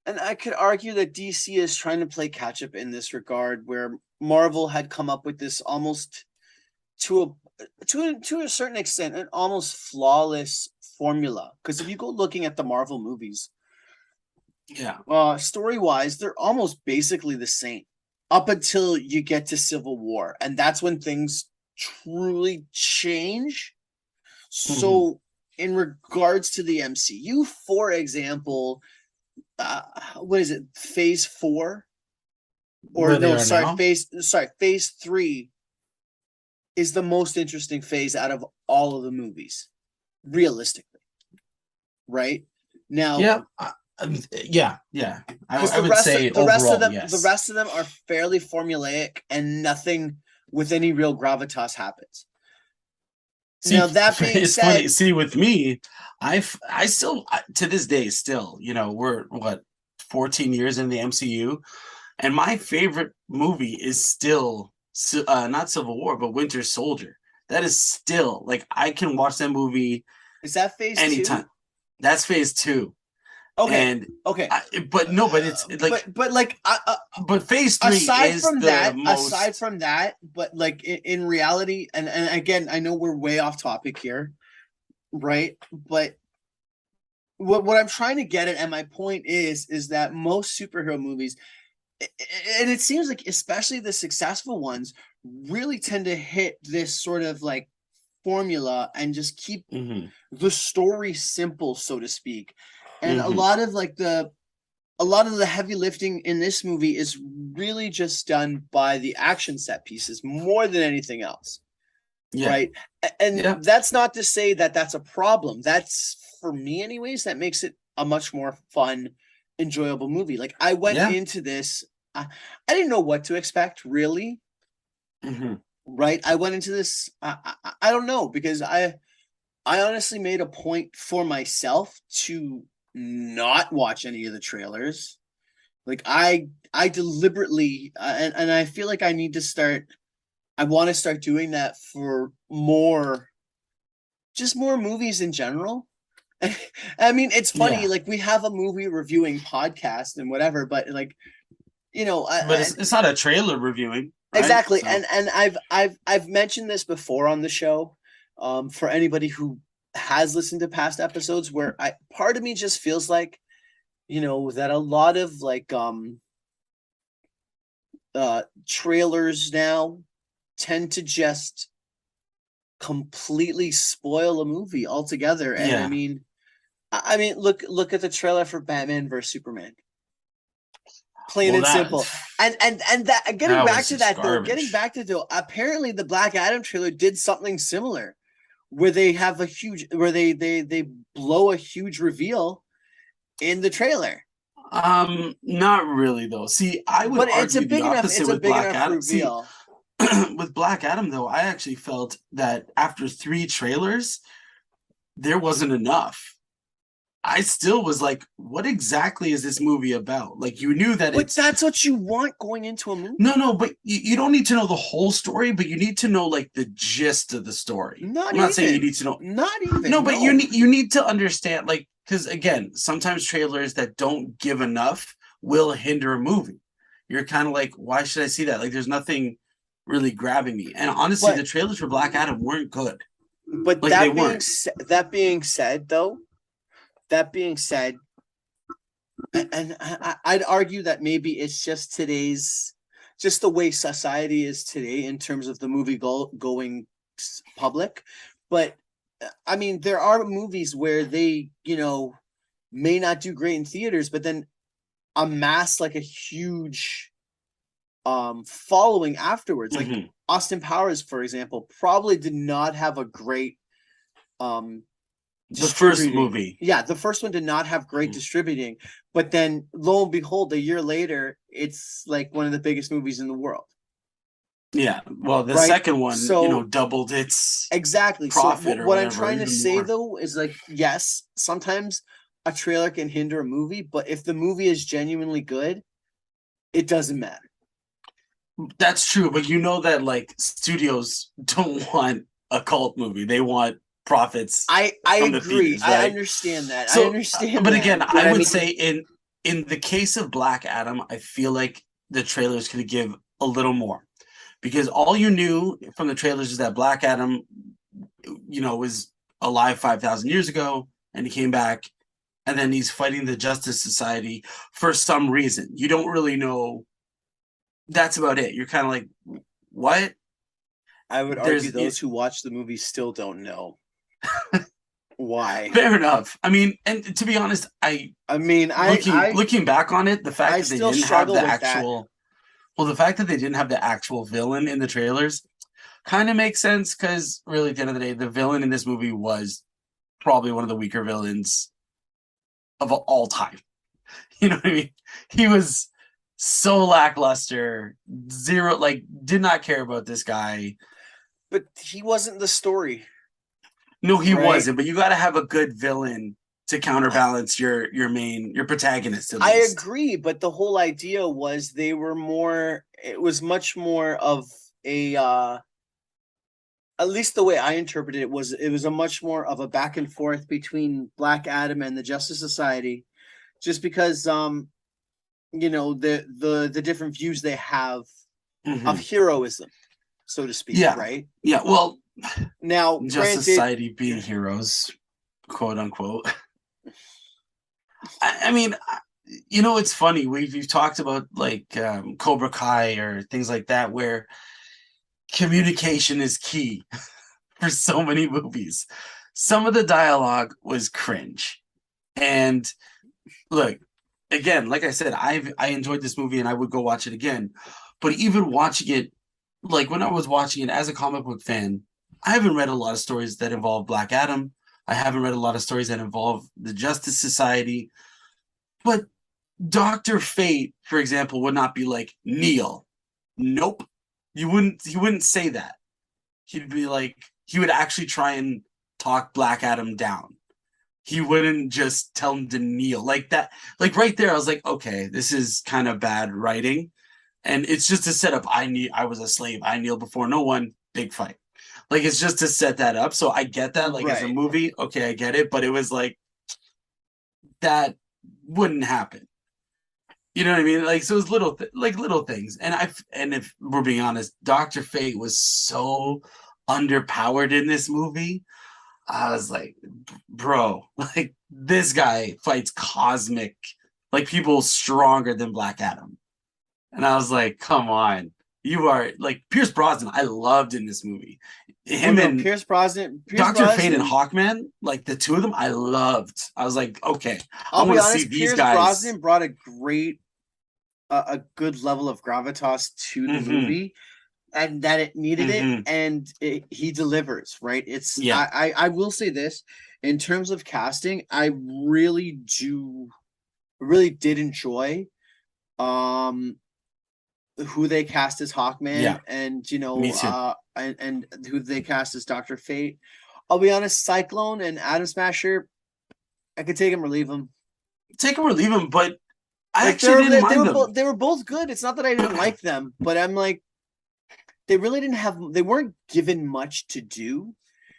and I could argue that DC is trying to play catch up in this regard, where Marvel had come up with this almost to a certain extent an almost flawless formula. Because if you go looking at the Marvel movies, Yeah. story wise, they're almost basically the same up until you get to Civil War, and that's when things truly change. Mhm. So, in regards to the MCU, for example, what is it? Phase 4, or Where they no? are Sorry, now. Phase 3 is the most interesting phase out of all of the movies, realistically, right? Now, Yeah. Yeah. Yeah. because I would say overall, the yes. rest of them are fairly formulaic, and nothing with any real gravitas happens. See, Now that being it's funny. said, See, with me, I still to this day still, we're what 14 years in the MCU, and my favorite movie is still not Civil War, but Winter Soldier. That is still like I can watch that movie is that phase anytime. 2? That's phase two, Okay, and okay, but no, but it's like but like but phase three is the aside most. from that, but like in reality, and again, I know we're way off topic here, right? But what I'm trying to get at, and my point is that most superhero movies, and it seems like especially the successful ones, really tend to hit this sort of like formula and just keep Mhm, the story simple, so to speak. And mhm. a lot of the heavy lifting in this movie is really just done by the action set pieces more than anything else, Yeah, right? And yeah, that's not to say that that's a problem. That's, for me anyways, that makes it a much more fun, enjoyable movie. Like, I went yeah. into this, I didn't know what to expect, really, Mhm. right? I went into this, I don't know, because I honestly made a point for myself to not watch any of the trailers. Like, I deliberately, and I feel like I need to start. I want to start doing that for more, just more movies in general. I mean, it's funny. Yeah. Like, we have a movie reviewing podcast and whatever, but like, But it's not a trailer reviewing, right? exactly. So And I've mentioned this before on the show. For anybody who has listened to past episodes, where I part of me just feels like, that a lot of like trailers now tend to just completely spoil a movie altogether. And yeah. I mean, look at the trailer for Batman versus Superman. Plain Well, and that simple. And that, getting that back was to just that though, getting garbage. back to though, apparently the Black Adam trailer did something similar, where they have a huge, where they blow a huge reveal in the trailer. Not really though. See, I would But argue the it's opposite a with big Black enough Adam. See, reveal. with Black Adam though, I actually felt that after three trailers, there wasn't enough. I still was like, what exactly is this movie about? Like you knew that But it's that's what you want going into a no, movie. no, but you don't need to know the whole story, but you need to know like the gist of the story. Not I'm not saying you even. need to know. Not No, even. but No. you need to understand, like, because again, sometimes trailers that don't give enough will hinder a movie. You're kind of like, why should I see that? Like, there's nothing really grabbing me. And honestly, the But trailers for Black Adam weren't good. but Like, they weren't. that being said though, that being said, and I'd argue that maybe it's just the way society is today in terms of the movie going public. But I mean, there are movies where they, may not do great in theaters, but then amass like a huge following afterwards. Like Mhm. Austin Powers, for example, probably did not have a great um The first distributing. movie. Yeah, the first one did not have great distributing, but then lo and behold, a year later, it's like one of the biggest movies in the world, Yeah. Well, the right? second one, So doubled its exactly. So profit or what I'm whatever, trying to even say more. though is like, yes, sometimes a trailer can hinder a movie, but if the movie is genuinely good, it doesn't matter. That's true, but you know that like studios don't want a cult movie. They want profits I from the agree. theaters, I right? understand that. I So, understand but that. again, But I I would mean, say in the case of Black Adam, I feel like the trailers could give a little more because all you knew from the trailers is that Black Adam, was alive 5,000 years ago, and he came back, and then he's fighting the Justice Society for some reason. You don't really know. That's about it. You're kind of like, what? I would argue There's those who watch the movie still don't know why. fair enough. I mean, and to be honest, I mean, looking back on it, the fact I that they still didn't have struggle the with that. actual well, the fact that they didn't have the actual villain in the trailers kind of makes sense because really at the end of the day, the villain in this movie was probably one of the weaker villains of all time. You know what I mean? He was so lackluster, zero, like did not care about this guy. But he wasn't the story, No, he right? wasn't. But you got to have a good villain to counterbalance your protagonist at I least. agree, but the whole idea was they were more. It was much more of a. At least the way I interpreted it was a much more of a back and forth between Black Adam and the Justice Society, just because the different views they have of Mhm. heroism, so to speak, Yeah, right? yeah. Well, Now, Justice granted, Society being heroes, quote unquote. I mean, it's funny. We've talked about like Cobra Kai or things like that, where communication is key for so many movies. Some of the dialogue was cringe, and look, again, like I said, I enjoyed this movie and I would go watch it again. But even watching it, like when I was watching it as a comic book fan, I haven't read a lot of stories that involve Black Adam. I haven't read a lot of stories that involve the Justice Society. But Dr. Fate, for example, would not be like Neil. Nope. He wouldn't say that. He'd be like he would actually try and talk Black Adam down. He wouldn't just tell him to kneel like that. Like right there, I was like, okay, this is kind of bad writing. And it's just to set up I was a slave. I kneel before no one, big fight. Like it's just to set that up. So I get that. Like as a right? movie, okay, I get it. But it was like that wouldn't happen. You know what I mean? Like so, it was little things. And if we're being honest, Doctor Fate was so underpowered in this movie. I was like, bro, like this guy fights cosmic, like people stronger than Black Adam. And I was like, come on, you are like Pierce Brosnan. I loved in this movie. Oh Him no, and Pierce Brosnan. Pierce Doctor Fate and Brosnan. Hawkman, like the two of them, I loved. I was like, okay, I I'll be want to see honest. these Pierce guys. Brosnan brought a good level of gravitas to the Mm-hmm. movie, and that it needed it, Mm-hmm. and he delivers. Right? It's Yeah. I will say this in terms of casting, I really did enjoy um who they cast as Hawkman, Yeah. and Me too. and who they cast as Dr. Fate. I'll be honest, Cyclone and Atom Smasher, I could take him or leave him. Take him or leave him, but I Like actually didn't mind them. they were both good. It's not that I didn't like them, but I'm like they weren't given much to do.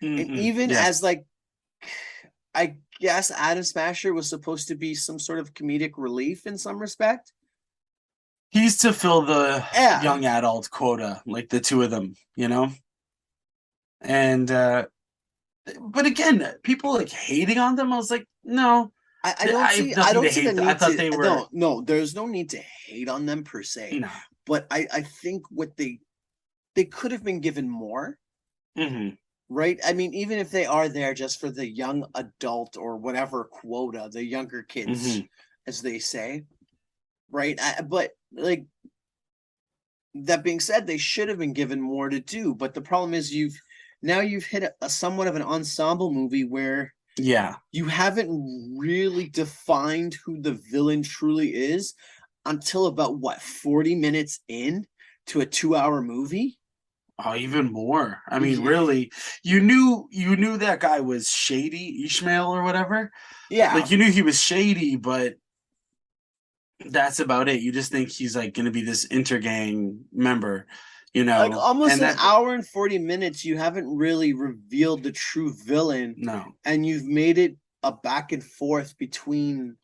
And even Yeah. as like I guess Atom Smasher was supposed to be some sort of comedic relief in some respect. He's to fill the Yeah. young adult quota, like the two of them, And but again, people like hating on them. I was like, no, I have I nothing to don't see the hate. I need thought to they were no, there's no need to hate on them per se. no. But I think what they could have been given more, Hmm. right? I mean, even if they are there just for the young adult or whatever quota, the younger kids, Hmm. as they say, right? But like that being said, they should have been given more to do. But the problem is you've hit a somewhat of an ensemble movie where Yeah. you haven't really defined who the villain truly is until about what 40 minutes in to a 2-hour movie. Oh, even more. I mean, Yeah. really, you knew that guy was shady, Ishmael or whatever. Yeah, Like you knew he was shady, but that's about it. You just think he's like going to be this intergang member. you Like know, almost and an that hour and 40 minutes, you haven't really revealed the true villain, no, and you've made it a back and forth between